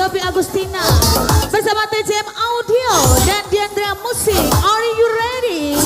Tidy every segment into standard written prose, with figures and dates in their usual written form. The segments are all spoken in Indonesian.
Sophie Agustina bersama TCM Audio dan Diandra Musik. Are you ready?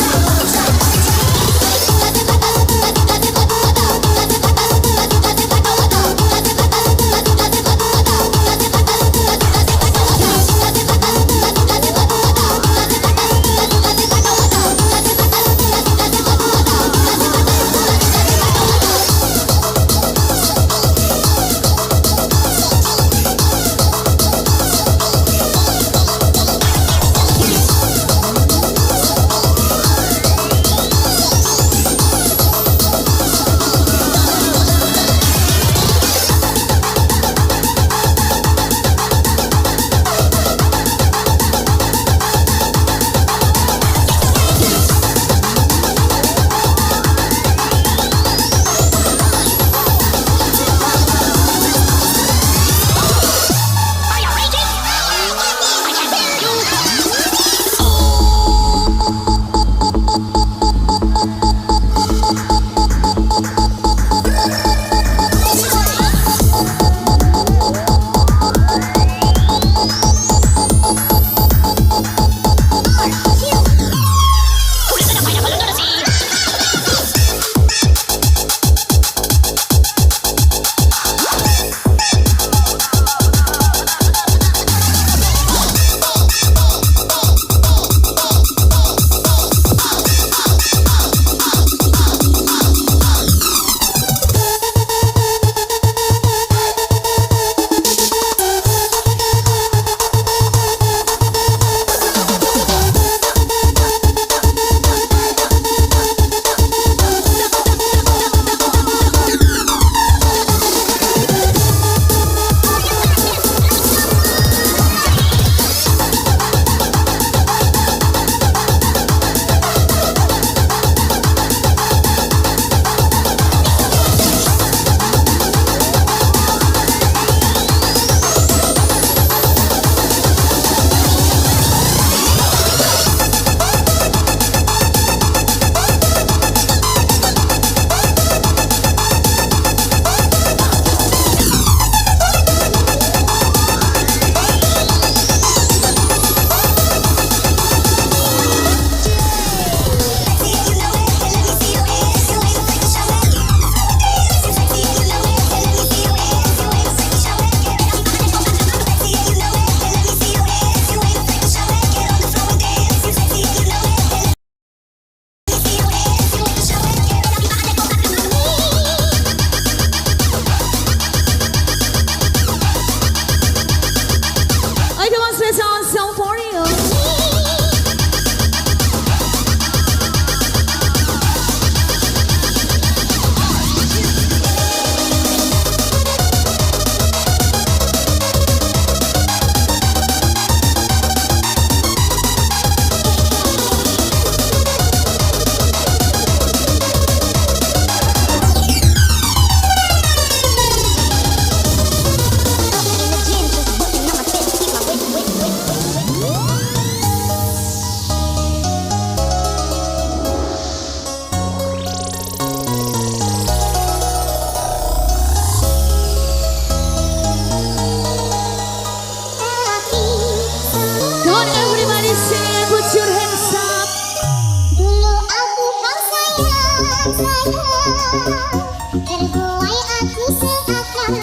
Terbuai aku seakan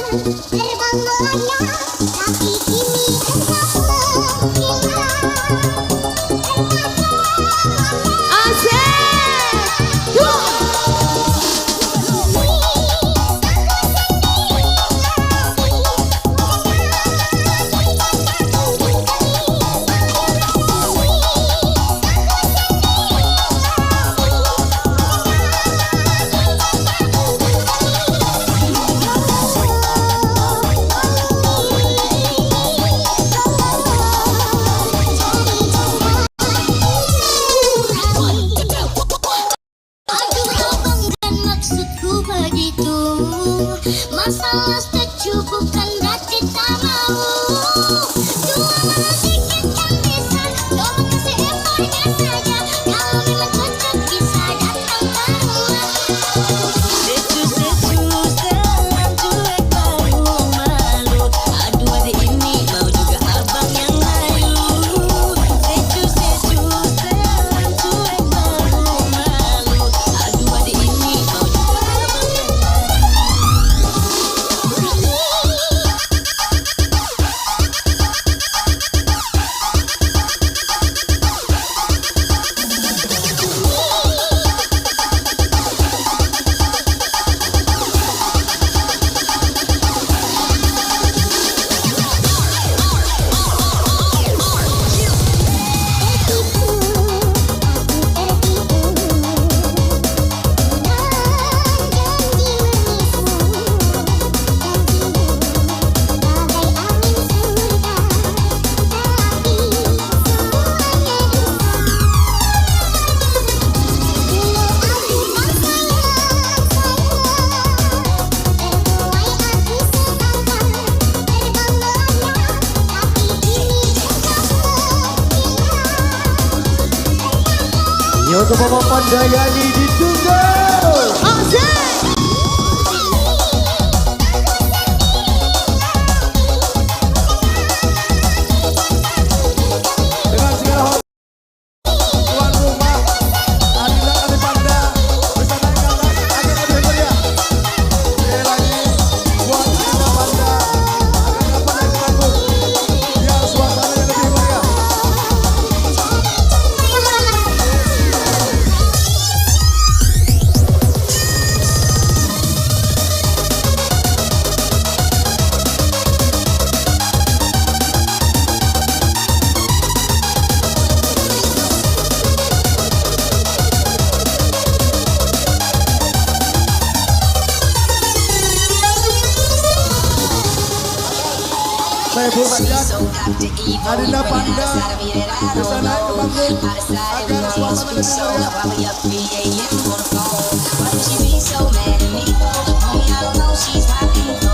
terbang melayang, tapi kini engkau menghilang. Ini untuk Mama Pandayani di Tunggal. Asik. Dengan segala hormat tuan rumah Adinda Kami Panda bisa naik ke atas agar lebih meriah. Sekali lagi buat Adinda Panda agar dapat naik ke panggung biar suasananya lebih meriah. Saya berjanji Adinda Panda bisa naik ke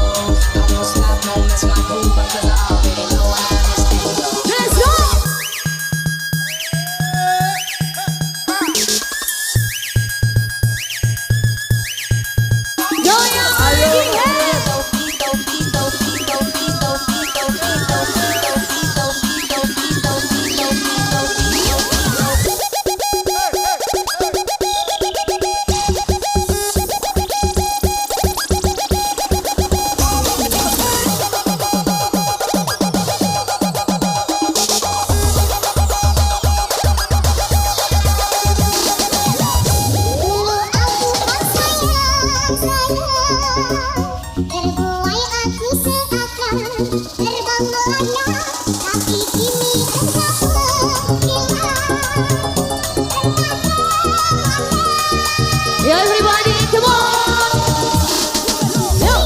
panggung agar suasana lebih meriah. Let's go. Goyang lagi, hey. Dulu aku kan sayang, terbuai aku seakan terbang melayang, tapi kini engkau menghilang. Yo everybody, come on. Yo.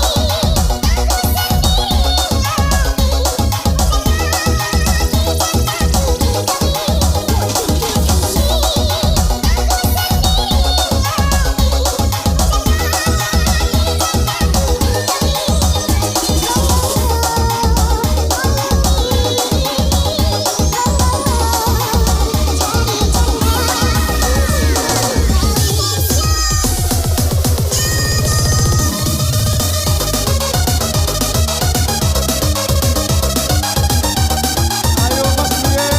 Ayo Mas Brie.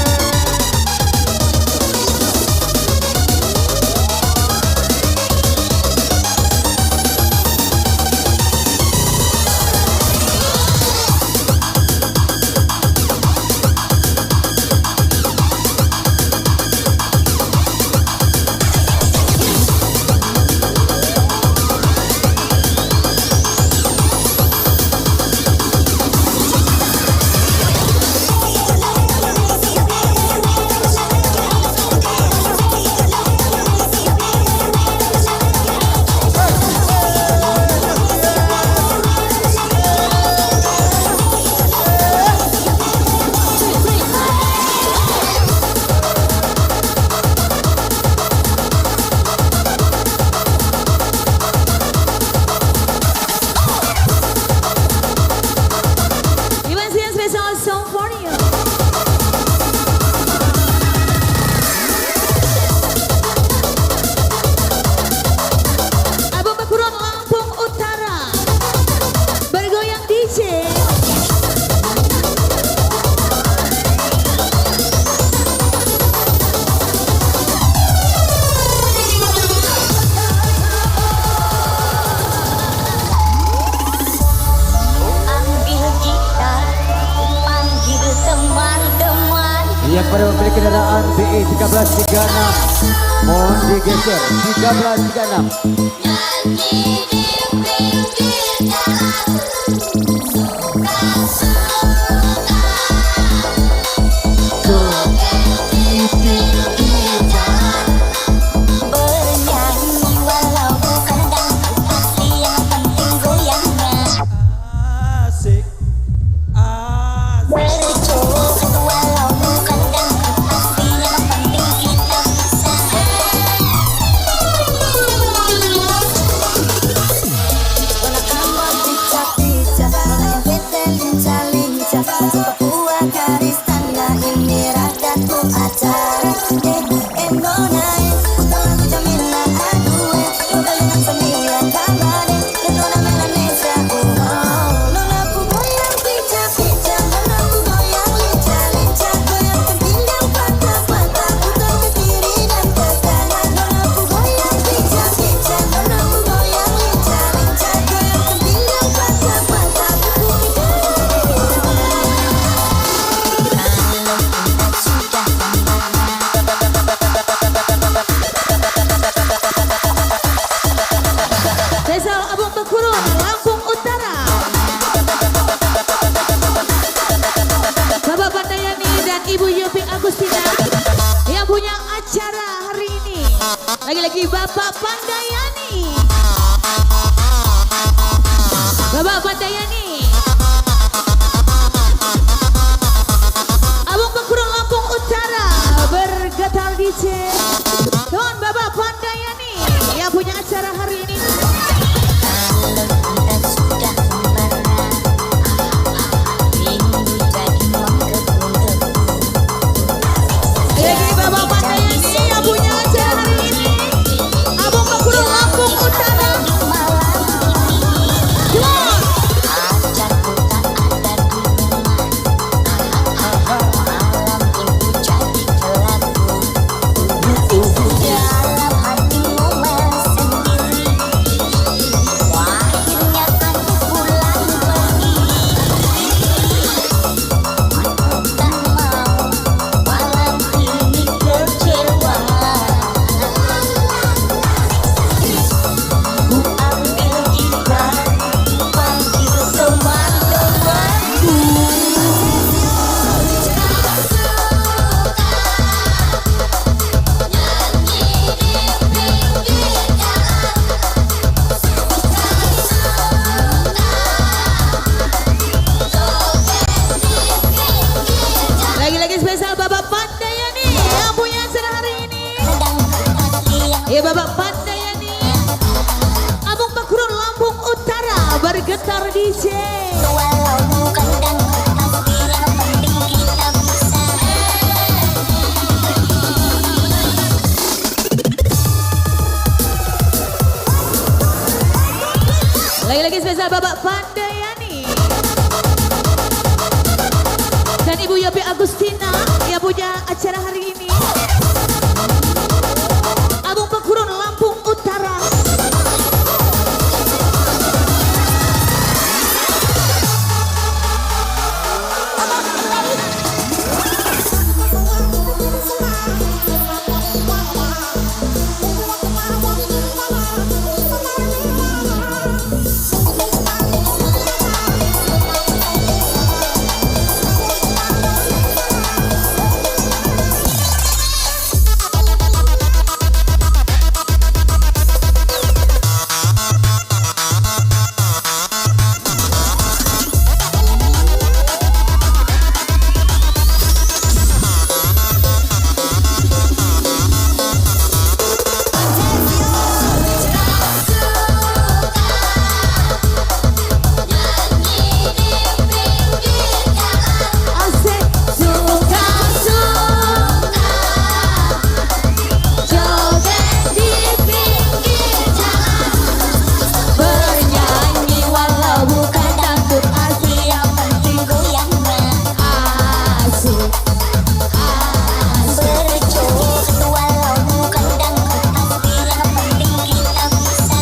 Even see a special song for you. Album Bekuron Lampung Utara. Bergoyang DJ. Ambil gitar, panggil teman-teman. Yang pada memiliki kendaraan BE 1336 mohon digeser 1336. Nyanyi di pinggir jalan. Bernyanyi walau bukan dangdut asli, yang penting goyangnya. Asik. Asik. Berjoget walau bukan dangdut asli, yang penting kita bisa. Papua garis tanda ini rakyatku acara. Engonai DJ Tuan Bapak Pandayani yang punya acara hari ini. Dan sudah membara, rindu jadi menggebu-gebu. Lagi Bapak Pandayani yang punya acara hari ini. Abang Makurung Lampung Utara. Tuan. Ajarku tak ada di rumah. Malam minggu jadi pelaku. Dalam hatimu sendiri. Akhirnya aku pulang pergi. Aku tak mau malam ini kecewa. Ku ambil gitar, panggil teman-temanku. Lagi-lagi spesial Bapak Pandayani yang punya acara hari ini. Sedang hati yang Ya Bapak Pandayani. Abang Makurung Lampung Utara bergetar DJ. walau bukan dan pasti yang penting kita bisa. Lagi-lagi spesial Bapak Pandayani dan Ibu Yopi Agustina yang punya acara hari ini. Abang Makurung Lampung Utara. Asik suka-suka joget di pinggir jalan, bernyanyi walau bukan dangdut asik, Yang penting goyangnya asik, asik. berjoget walau bukan dan pasti yang penting kita bisa.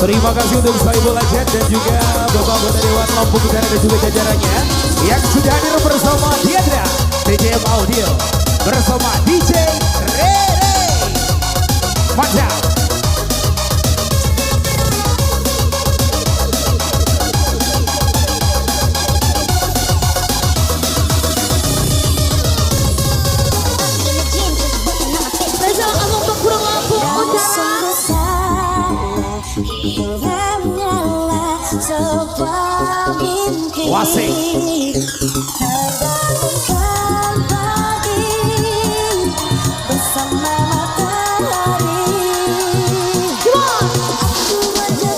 Terima kasih untuk Saiful Legend dan juga Bapak Anggota Dewan Lampung Utara dan juga jajarannya yang sudah hadir bersama Diandra TJM Audio bersama DJ Rere. Mantap. Spesial Abang Makurung Lampung Utara. Sebuah mimpi Wasik. terbangunkan pagi bersama matahari. Aku berjalan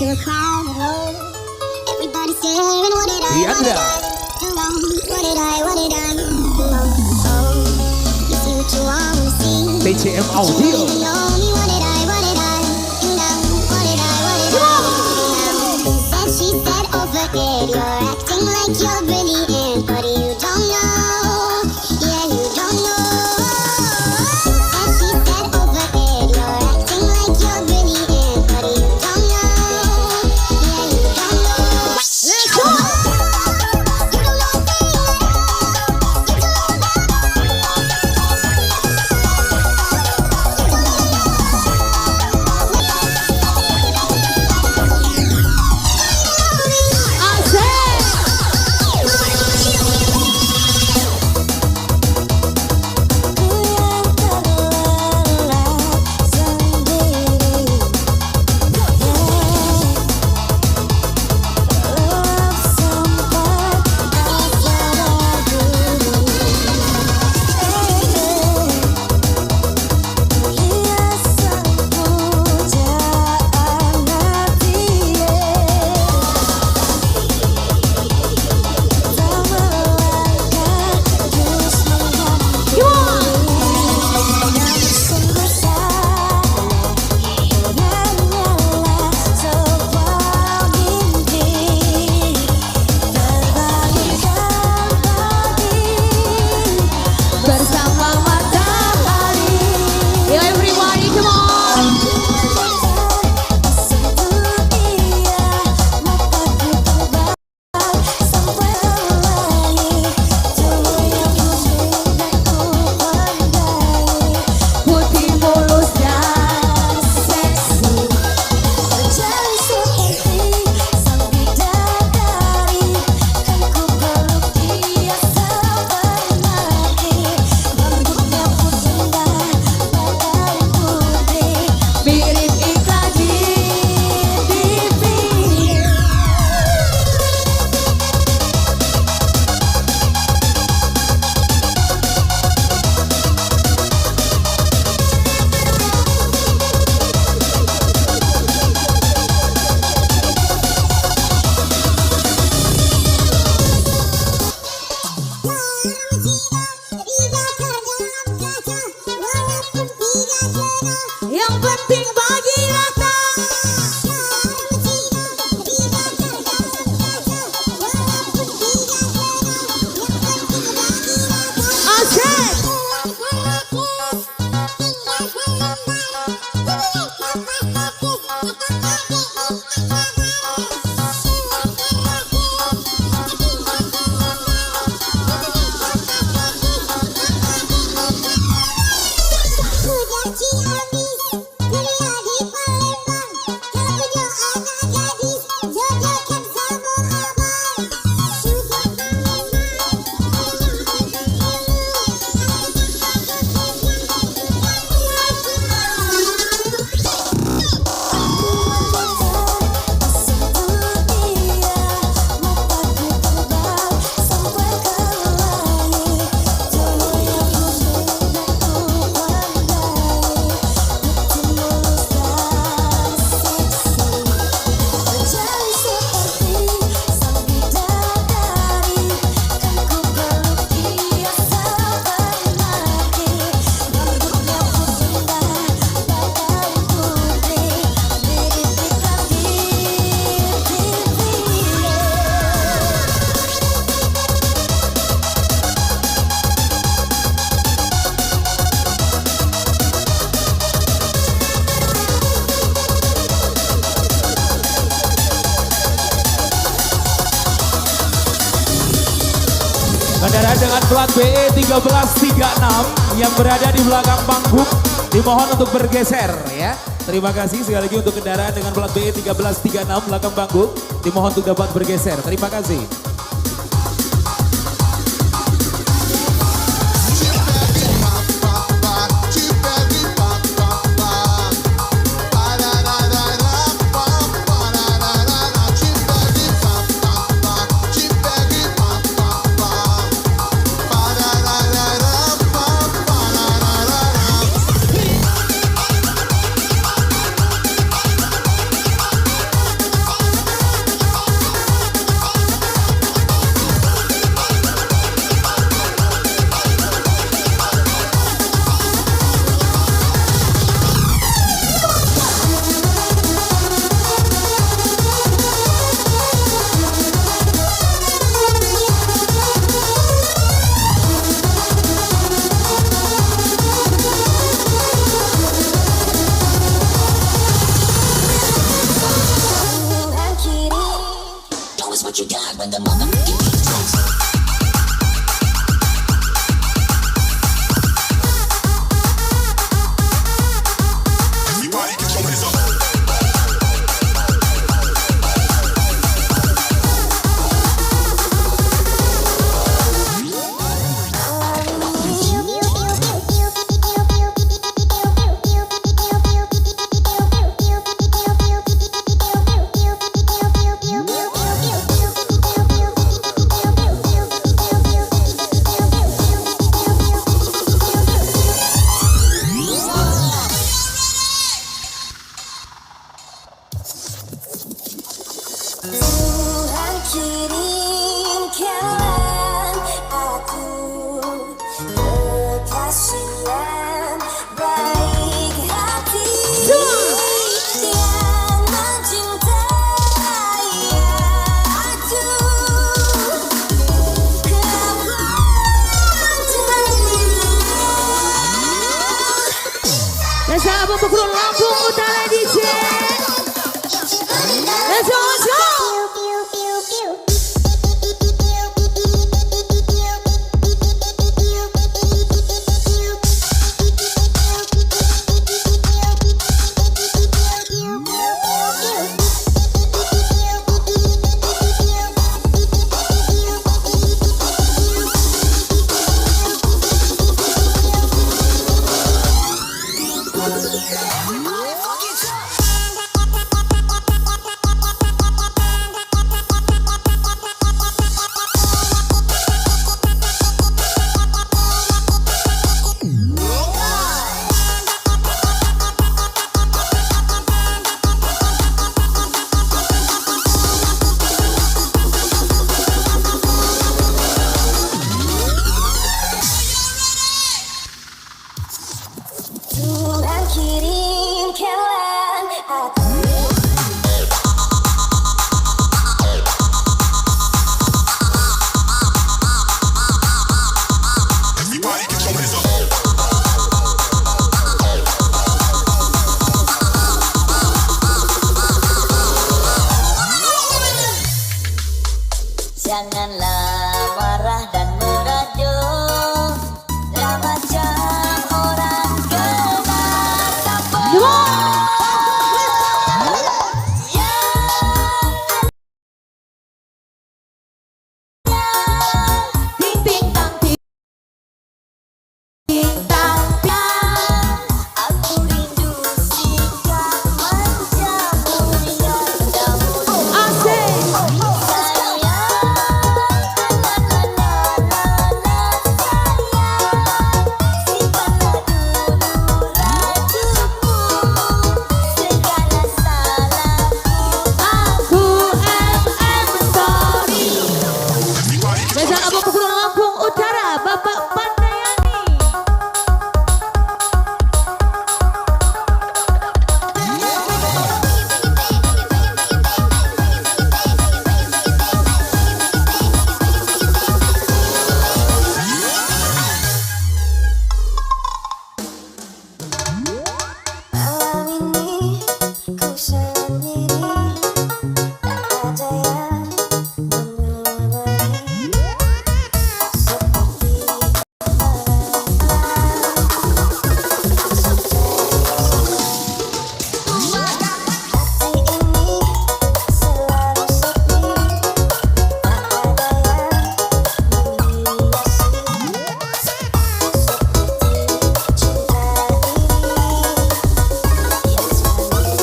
to a crowded road. Everybody staring, what did I Diandra. do wrong? What did I do wrong? Oh, you see what you want to see. TCM You Audio. don't even know me. What did I do wrong? What did I do wrong? She said over it, you're acting like you're brilliant, but you don't know. Yeah, you don't know. And she said over it, you're acting like you're brilliant, but you don't know. Yeah, you don't know. Let's go. You don't know a thing. You don't know I said. Bersama matahari. Yo everybody, come on. Putih mulus dan seksi. Mirip iklan di TV. Yang penting bagi rata. Asik. Kendaraan dengan plat BE 1336 yang berada di belakang panggung dimohon untuk bergeser ya. Terima kasih sekali lagi untuk kendaraan dengan plat BE 1336 belakang panggung dimohon untuk dapat bergeser. Terima kasih. Abang Pukul Lampung Utara DJ. Let's go, let's go. Tuhan kirimkanlah aku. Janganlah marah dan merajuk, lah macam orang kena tampar. Ting ting tang ting ting tang tang. Aku rindu sikap manjamu yang dahulu. Asik. Aku sorry. Spesial Abang Pukul Lampung Utara, Bapak Pandayani. Malam ini ku sendiri, tak ada yang menemani. Seperti hati ini selalu sepi, tak ada yang menghiasi. Seperti cinta ini yang selalu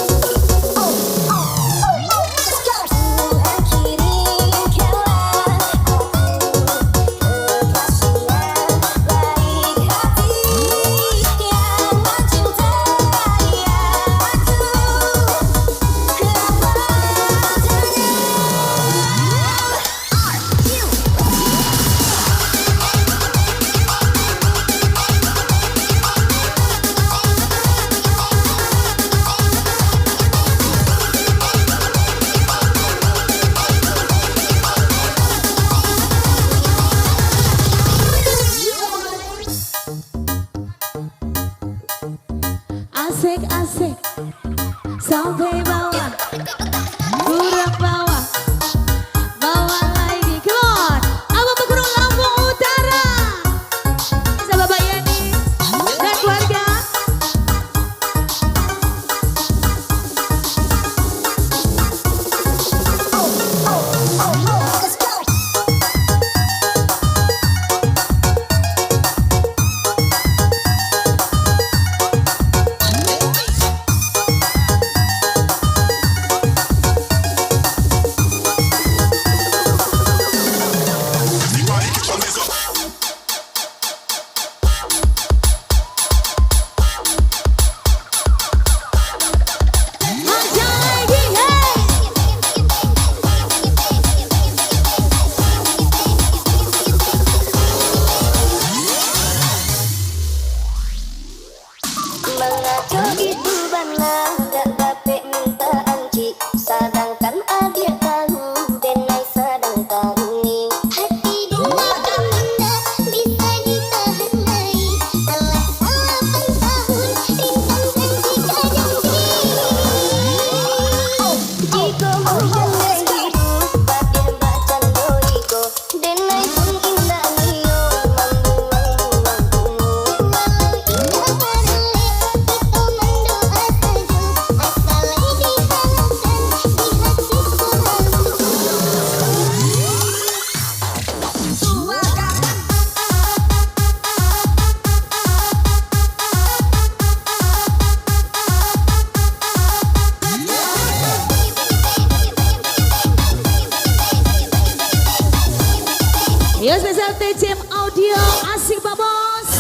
Tuhan kirimkanlah aku kekasih yang baik hati yang mencintai aku Asik-asik sampai bawah, kurang bawah, bawah lagi. Come on, Abang Pukul Lampung Utara, sama Bapak Yani dan keluarga. Spesial TCM Audio, asik Pak Bos.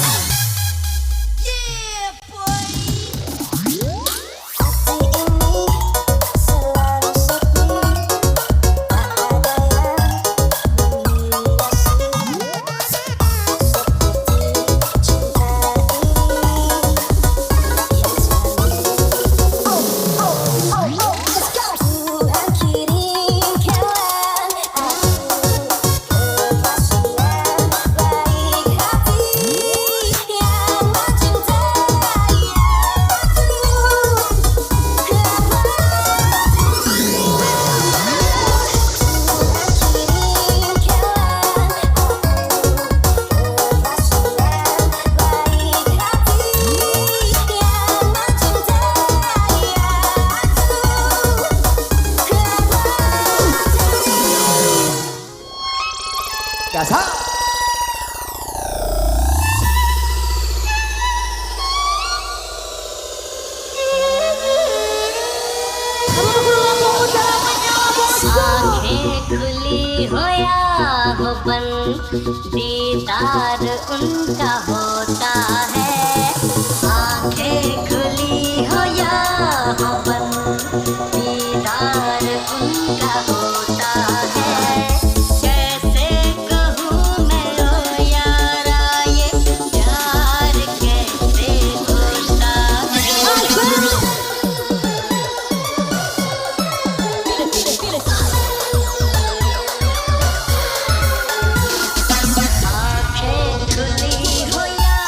Gasal. आंखें खुली हो या हो बंद दीदार उनका होता है। आंखें खुली हो या हो बंद दीदार उनका होता है। कैसे कहूँ मैं ओ यारा ये प्यार कैसे होता है। आंखें खुली हो या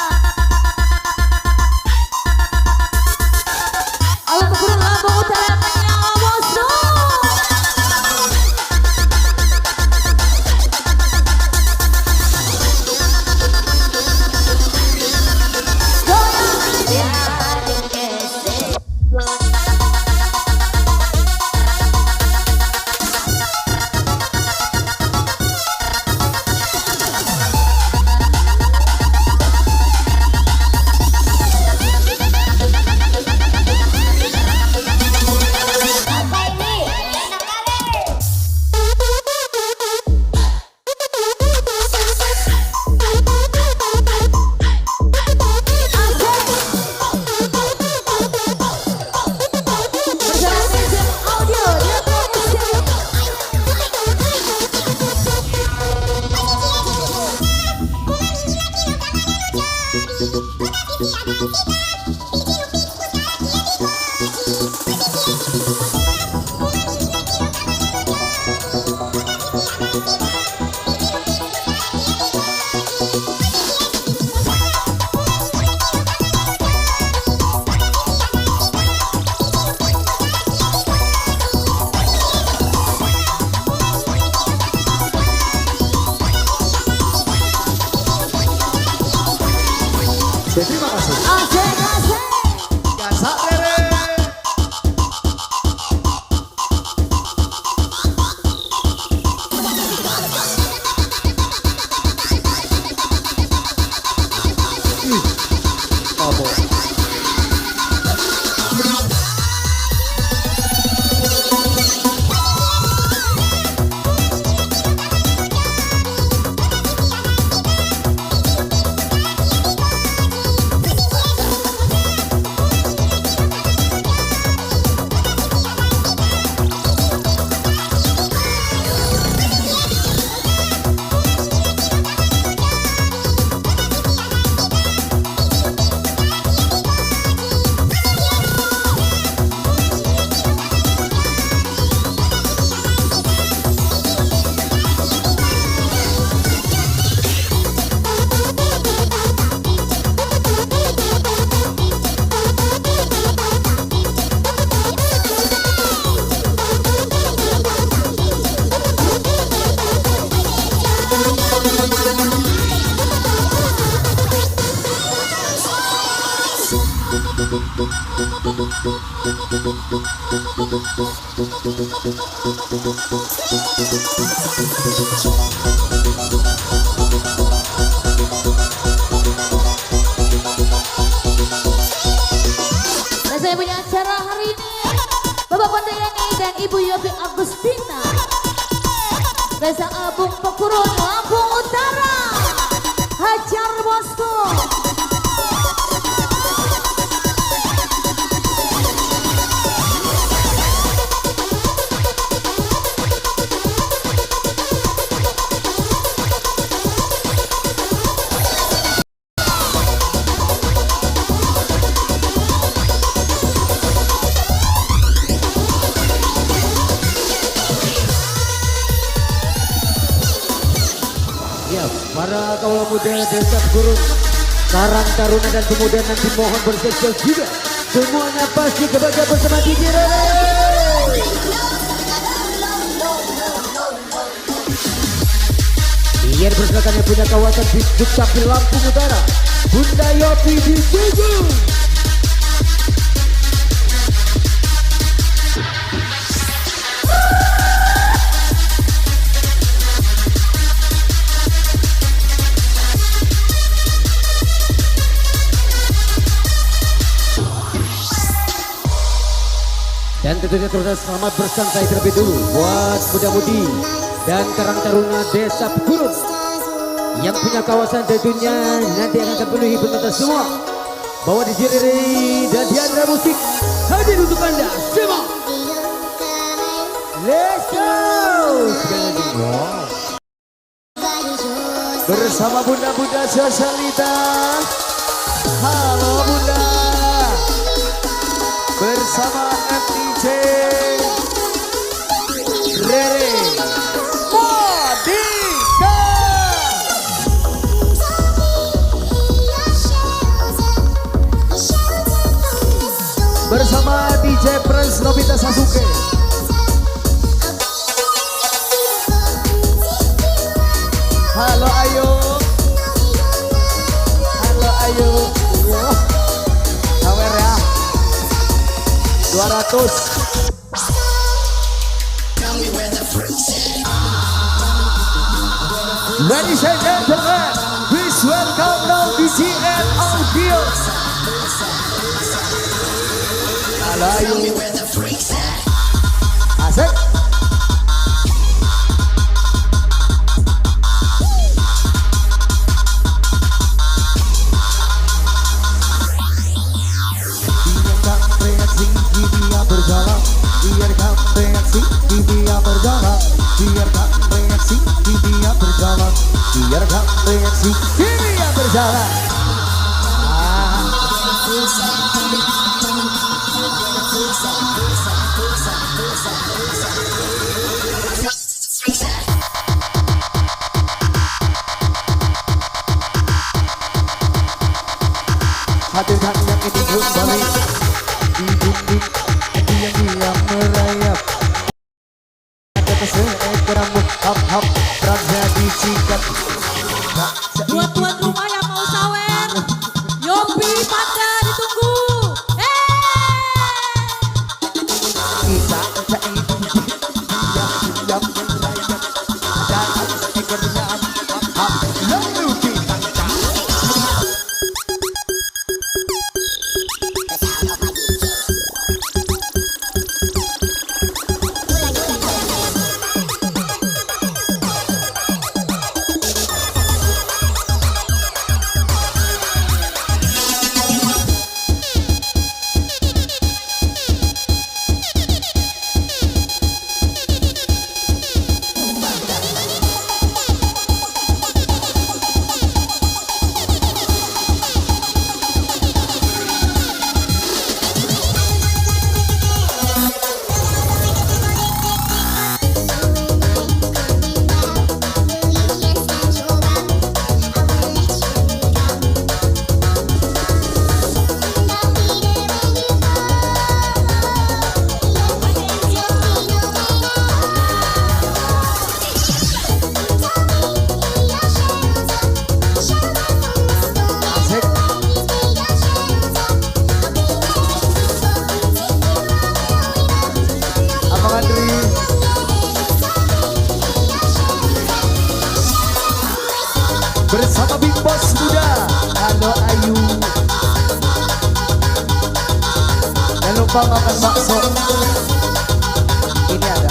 Alam ko lang ang utara kanya Boso. प्यार कैसे होता Bersama TCM Audio, Retro Musik. Terima kasih. Asik, asik. Gasal Rere. Apa? Dan saya punya acara hari ini Bapak Pandayani dan Ibu Yofi Agustina Reza Abung Pekurun Lampung Utara. Kawula Muda Desa Gurun, Karang Taruna dan kemudian nanti mohon bersiap juga. Semuanya pasti kebahagiaan bersama DJ Rere. Biar persilakan yang punya kawasan di Dukcapil Lampung Utara, Bunda Yopi di Tugu. Dan tentunya terus selamat bersantai terlebih dulu buat muda-mudi dan Karang Taruna Desa Gurun yang punya kawasan tentunya nanti akan terpenuhi penonton semua. Bawa DJ Rere dan Diandra Musik hadir untuk Anda semua. Let's go! Wow. Bersama Bunda-Bunda Sosialita. Halo Bunda. Bersama MTC Rere Modika. Bersama DJ Prince Nobita Sasuke. Halo Ayu. Halo Ayu. Wow. Sawer ya. 200. Ladies and gentlemen, please welcome now DCN Audio. Halo Ayu. Asik. Biarkan reaksi di dia berjalan, biarkan reaksi di dia berjalan, biarkan reaksi di dia berjalan. Hadirkan yang ini kembali di bumi yang merayap. Ada seekor rambut hap-hap berada di sikat. Buat tuan rumah yang mau sawer, Yopi Panda ditunggu. Kita ini yang merayap. Dan seekornya hap-hap lalu kita bersama Big Boss Muda. Halo Ayu. Jangan lupa makan bakso. Ini ada.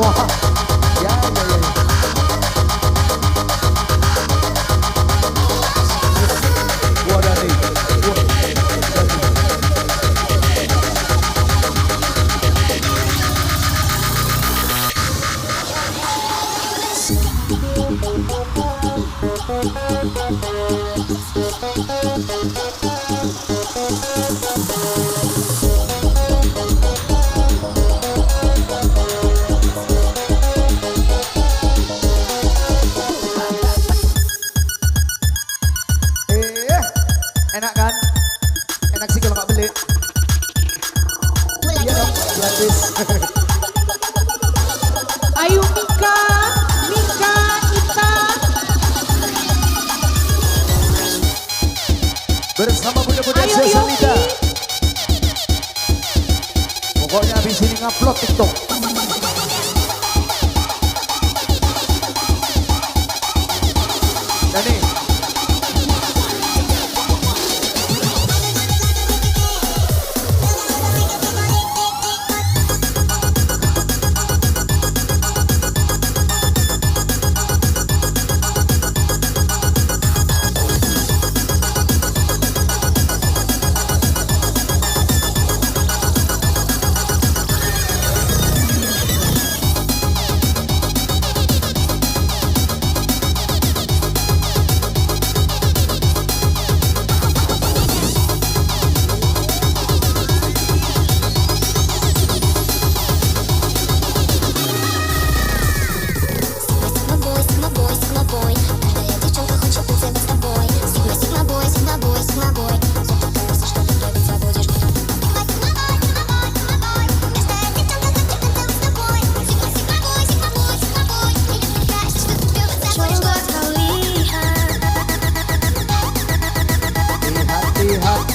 Wah. Ya. Wadah nih. gratis. Ayu Mika, Ita. Bersama Bunda-Bunda Ayo, Sesalita. Yogi. Pokoknya habis ini ngupload TikTok. Dan nih, lihat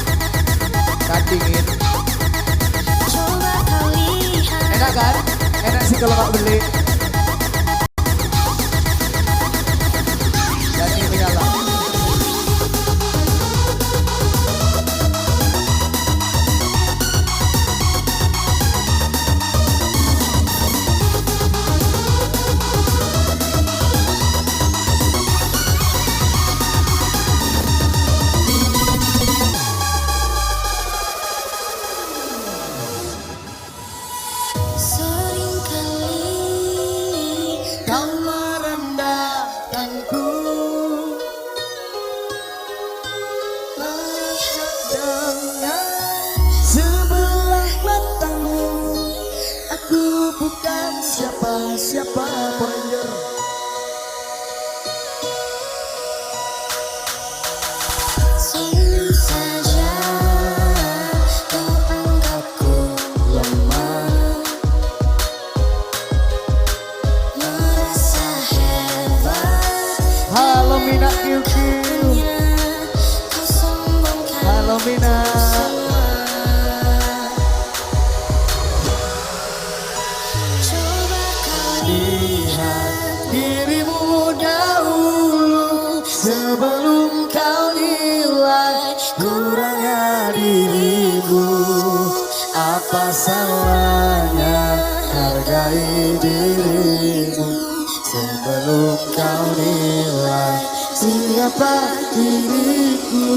kan dingin. Enak kan? Enak sih kalau nggak beli. Dan ini menyala. Kau merendahkanku, melihat dengan sebelah matamu. Aku bukan siapa-siapa, Ranger. Sungguh saja kau anggapku lemah, merasa hebat. Halo Mina QQ. Kau sombongkan Halo Mina. semua. Coba kau Lihat dirimu dahulu sebelum kau nilai kurangnya dirimu. Apa salahnya hargai dirimu sebelum kau nilai siapa diriku.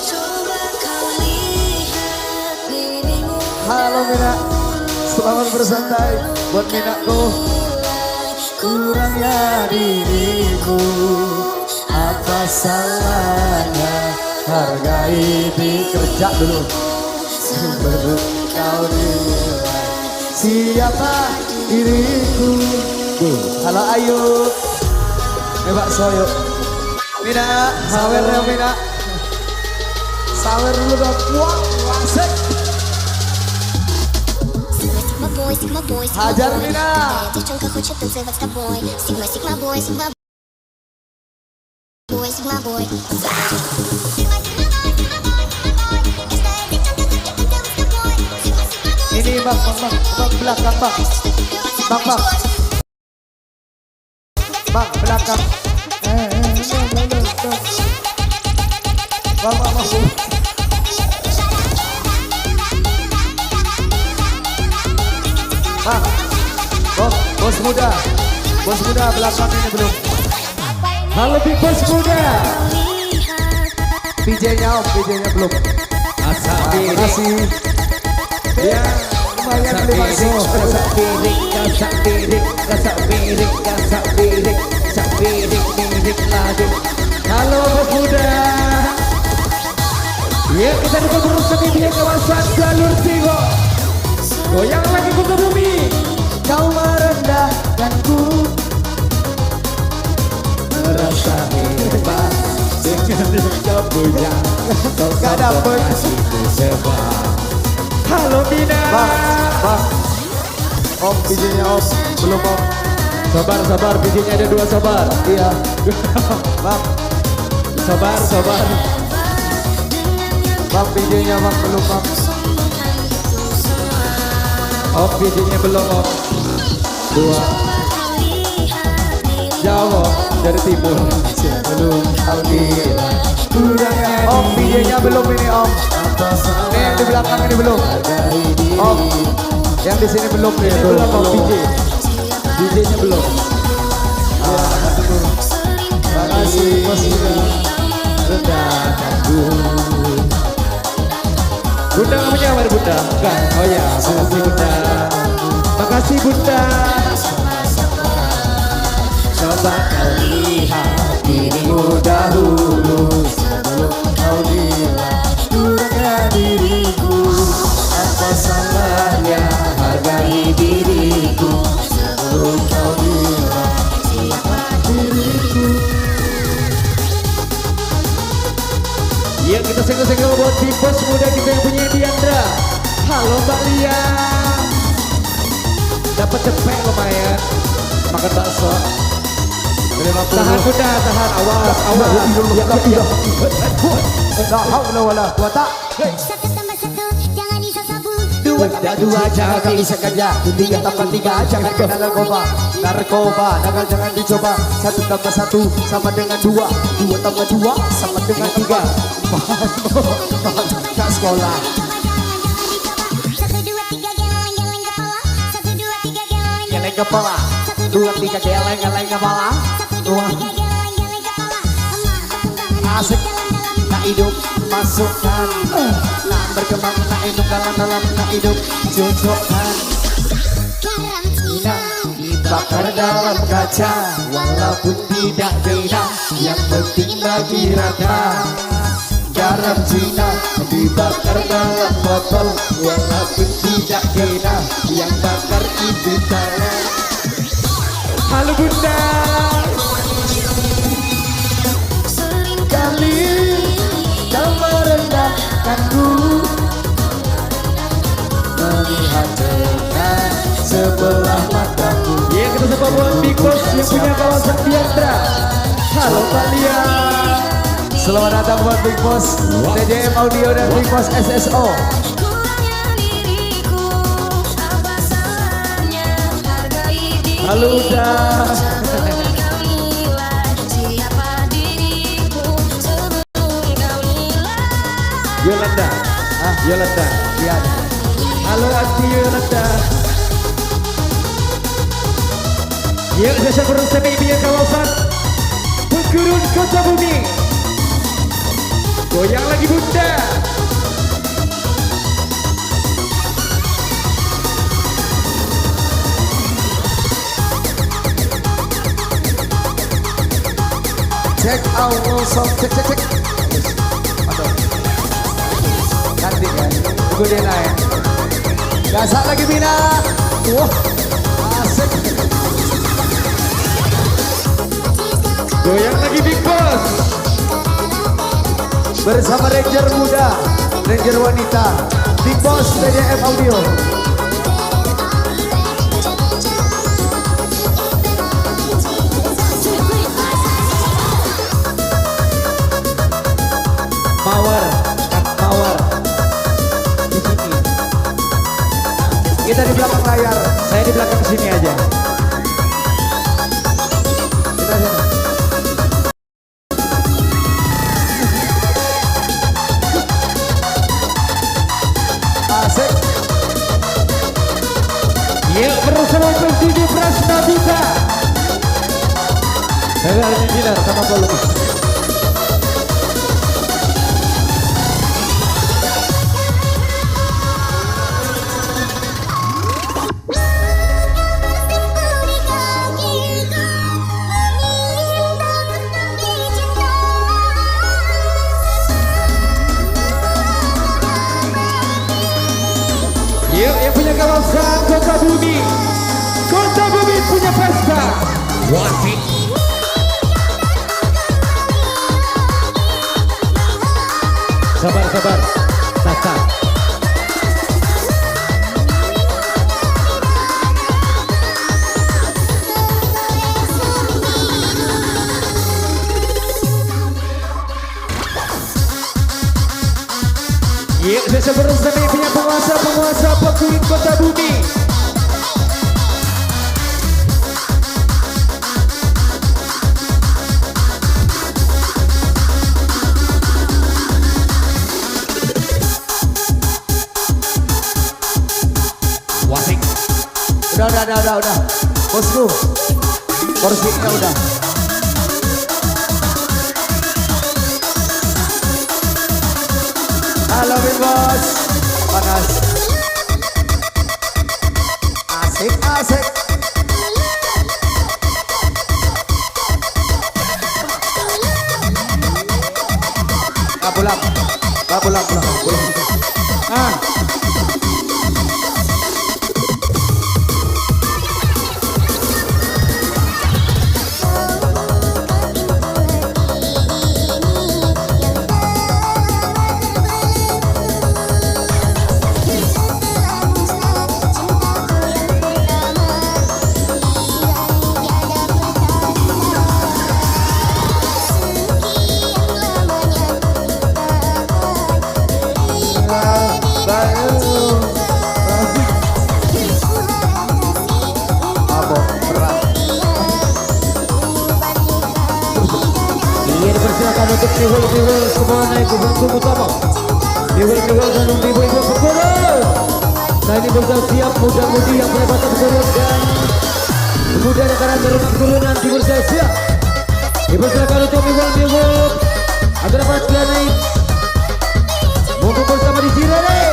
coba kau lihat dirimu. Halo Mina, selamat bersantai buat Minaku. Kurangnya diriku, apa salahnya hargai dikerja dulu sebelum kau nilai siapa diriku. Halo Ayu, Mbak Soyo, Mina, sawer ya Mina, sawer dulu dong. Wah, wasek. Sigma boy, Hajar Mina. девчонка хочет танцевать с тобой. Sigma boy, Sigma boy, Sigma boy. Ini bang belakang bang, bang belakang. Bang. Bang, bos muda belakang ini belum. Halo Big Bos muda. PJ-nya belum. Makasih. Ya, lumayan beli bakso. Halo Bos muda. Ya, kita dapat berusaha di kawasan Jalur Tigo. Goyang lagi ke bumi. Kau merendahkanku, merasa hebat dengan yang kau punya. Kau gak dapet. Halo Mina. Bang. Om, bijinya om. Belum om. Sabar, sabar, bijinya ada 2 sabar. Iya. Bang. Sabar, sabar. Bang, bijinya bang. Belum bang. Om, bijinya belum om. 2. Jauh om, dari timur. Belum. Alhamdulillah. Om, bijinya belum ini om. Nih yang di belakang ini belum. Om, yang di sini belum nih. Ini belum om, biji. Bijinya belum. Makasih bos juga. Bunda nggak punya kamar bunda? Enggak. Oh ya, makasih bunda. Makasih bunda. Coba kau lihat dirimu dahulu sebelum kau bilang kurangnya diriku. Apa salahnya hargai diriku sebelum kau bilang siapa diriku. Ya kita senggol-senggol buat Big-Boss muda kita yang punya Diandra. Halo Mbak Lia. Dapat cepet lumayan. Makan bakso. Tahan bunda, tahan. Awas, awas. Ya. La haula wala quwata. Satu tambah satu, jangan disasabu. Dua jangan kali sengaja. 3 tambah 3 jangan kena narkoba. Narkoba jangan dicoba. 1 tambah 1 sama dengan 2. 2 tambah 2 sama dengan 3. Kak sekolah. Satu dua tiga geleng-geleng kepala. Satu dua tiga geleng-geleng Geleng kepala. 2 3 geleng kepala. 2 geleng-geleng kepala. asik. Nak hidup masukkan. Nak berkembang nak hidup dalam nak hidup cocokkan. Karantina. Dibakar dalam kaca walaupun tidak kena, yang penting bagi rata. Garam Cina dibakar dalam botol walaupun tidak kena, yang bakar itu tangan. Halo bunda. Kali kau merendahkanku, melihat dengan sebelah mataku. Ya kita sapa buat Big-Boss yang punya kawasan Diandra. Halo Mbak Lia. Selamat datang buat Big-Boss TJM Audio dan Big-Boss SSO. Halo udah. Yolanda. Yolanda. Lihat. Halo Ati Yolanda. Ya biasa berusaha punya kawasan Pegurun Kota Bumi. Goyang lagi bunda. Check out song cek. Aduh. Cantik ya. Tunggu dia naik. Gasak lagi Bina. Wah. Asik. Goyang lagi Big-Boss. Bersama Ranger muda, Ranger wanita, Big-Boss TJM Audio. Mawar, Kak Mawar. Di sini. Kita di belakang layar. Saya di belakang sini aja. Kita sini. Asik. Yuk bersama Presidi Prasnabita. Dengarnya Dinar sama volume. Yuk yang punya kawasan Kota Bumi. Kota Bumi punya pesta. Wasik. Sabar, sabar. Tata. Kurun Kota Bumi. Wasik. Udah. Bosku, porsinya udah. Halo bos, panas. Asik. Pulang. Ah, iya dipersilakan untuk bihul semua naik ke bangku utama. Bihul dan bihul berkurun. Nah ini bersiap muda-mudi yang berbatas berkurun dan pemuda negara terunang turunan timur siap. Dipersilakan untuk bihul agar dapat naik. Mumpung bersama di Cirere.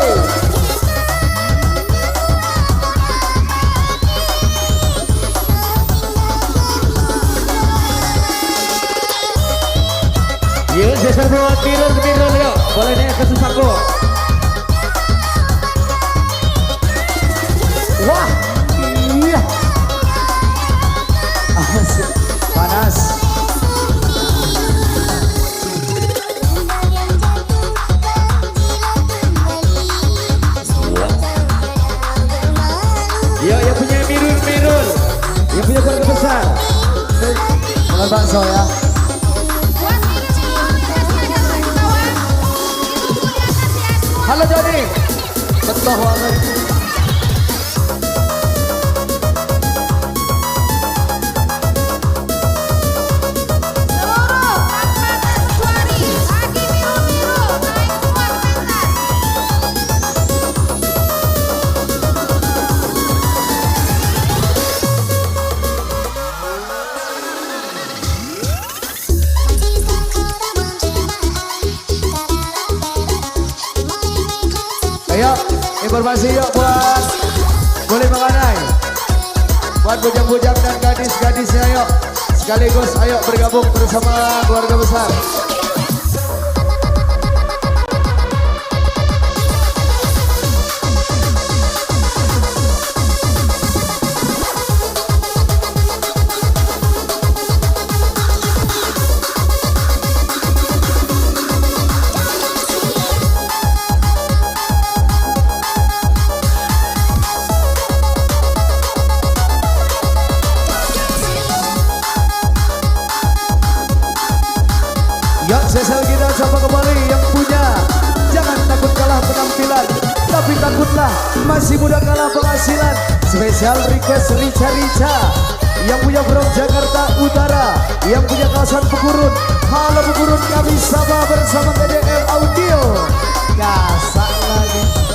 Yuk, sesar buat mirror yuk. Boleh naik ke Susako. Wah, iya. Asik, panas. Yuk, yang punya mirror. Yang punya keluarga besar. Makan bakso ya. Halo Joni, betul banget. Ayo, informasi yuk buat boleh mengenai. Buat bujang-bujang dan gadis-gadisnya yuk. Sekaligus ayo bergabung bersama keluarga besar. Yuk sesal kita sapa kembali yang punya. Jangan takut kalah penampilan, tapi takutlah masih muda kalah penghasilan. Spesial request Rica yang punya from Jakarta Utara, yang punya kawasan Pegurun. Halo Pegurun, kami sama bersama TDM Audio. Gasak lagi.